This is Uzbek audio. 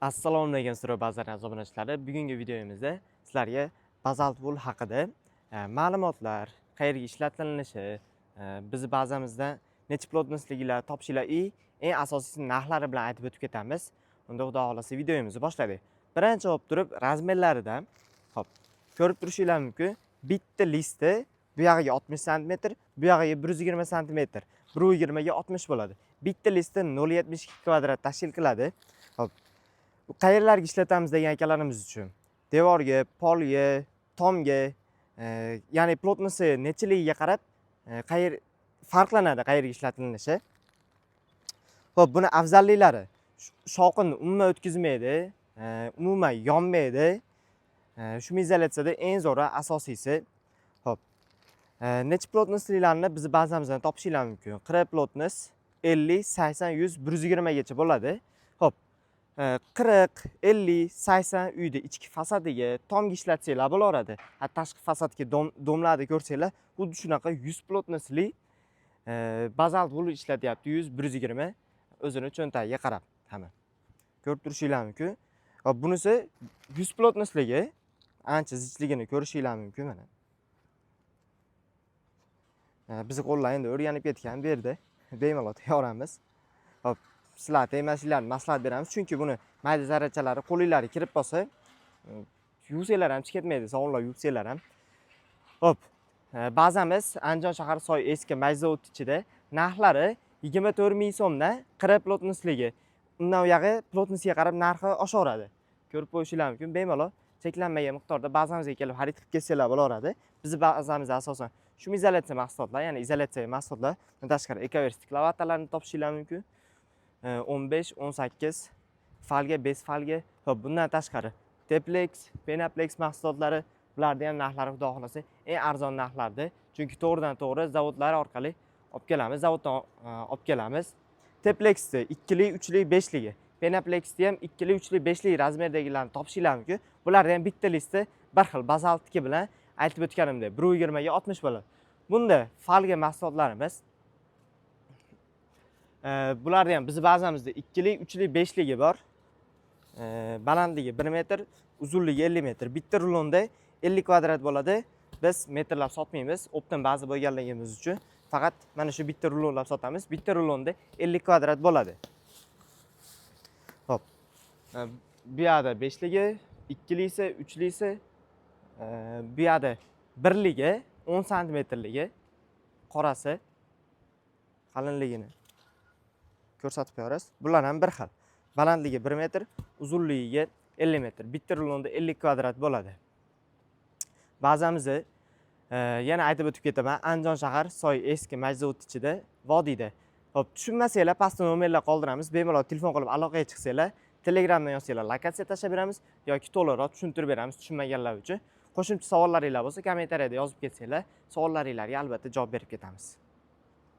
Assalomu alaykum Siro bazar obunachilari. Bugungi videomizda sizlarga bazalt wool haqida ma'lumotlar, qayerga ishlatilinishi, bizni bazamizda necha plotnosligilar topishlar eng asosiysi narxlari bilan aytib o'tib ketamiz. Unda xudo xolasa videomizni boshladik. Birinchi olib turib razmerlaridan, hop, ko'rib turishingiz mumkin. Bitta listi bu yog'iga 60 sm, bu yog'iga 120 sm, 120 ga 60 bo'ladi. Bitta listi 0,72 kvadrat tashkil qiladi. Hop. Qayerlarga ishlatamiz degan akalarimiz uchun devorga, polga, tomga, ya'ni plotnosi nechiligiga qarab farqlanadi qayerga ishlatilishi. Xo'p, buni afzalliklari shovqin umuman o'tkazmaydi, umuman yonmaydi. Shumizolyatsiyada eng zo'ri asosiysi. Xo'p, necha plotnosliklarni biz bazamizdan topishingiz mumkin. Qira plotnos 50, 80, 100, 120 gacha bo'ladi. Xo'p, 40, 50, 80 uyda ichki fasadiga tomga ishlatsanglar bo'laveradi. Tashqi fasadga domlarni ko'rsanglar, xuddi shunaqa 100 plotnosli bazalt wool ishlatyapti. 100, 120 o'zini cho'ntagiga qarab hamma. Ko'rib turishingiz mumkin. Hop, bunisi 100 plotnosligi ancha zichligini ko'rishingiz mumkin mana. Biz qo'llar endi o'rganib ketgan bu yerda bemalol tayyoramiz. Hop, sizlar tegmasliklarini maslahat beramiz, chunki buni mayda zarrachalari qo'linglarga kirib qolsa, yuvsanglar ham chiqmaydi, sovunlar yuvsanglar ham. Hop, bazamiz Andijon shahar Soy eski majzavod ichida, narxlari 24 ming so'mdan qira plotnosligi. Undan uyog'i plotnosiga qarab narxi oshaveradi. Ko'rib qo'yishingiz mumkin, bemalol cheklanmagan miqdorda bazamizga kelib xarid qilib kelsanglar bo'laveradi. Bizni bazamizda asosan shumizolyatsiya mahsulotlar, ya'ni izolyatsiya mahsulotlar, bundan tashqari ekoverstik lavattalarni topishingiz mumkin. 15, 18 falga, bez falga. Xo'p, bundan tashqari Teplex, Penaplex mahsulotlari, bularning ham narxlari xudo xolasa eng arzon narxlarda. Chunki to'g'ridan-to'g'ri zavodlar orqali olib kelamiz, zavoddan olib kelamiz. Teplexni 2lik, 3lik, 5ligi, Penaplexni ham 2lik, 3lik, 5lik razmerdagilarni topishingiz mumkin. Bularning ham bitta listi bir xil bazaltniki bilan aytib o'tganimdek 120 ga 60 bo'ladi. Bunda falga mahsulotlarimiz bularda ham biz bazamizda 2lik, 3lik, 5ligi bor. Balandligi 1 metr, uzunligi 50 metr. Bitta rulonda 50 kvadrat bo'ladi. Biz metrlab sotmaymiz, optim baza bo'lganligimiz uchun faqat mana shu bitta rulonlab sotamiz. Bitta rulonda 50 kvadrat bo'ladi. Hop. Bu yerda 5ligi, 2ligi, 3ligi, bu yerda 1ligi 10 sm-ligi, qorasi qalinligini ko'rsatib qo'yamiz. Bular ham bir xil. Balandligi 1 metr, uzunligiga 50 metr. Bitta rulonda 50 kvadrat bo'ladi. Bazamizni yana aytib o'tib ketaman. Andijon shahar Soy eski majzavod ichida, vodiyda. Hop, tushunmasanglar pastda nomerlar qoldiramiz. Bemalol telefon qilib aloqaga chiqsanglar, Telegramdan yozsanglar, lokatsiya tashlab beramiz yoki to'liqroq tushuntirib beramiz tushunmaganlar uchun. Qo'shimcha savollaringiz bo'lsa, kommentariyada yozib ketsanglar, savollaringizga albatta javob berib ketamiz.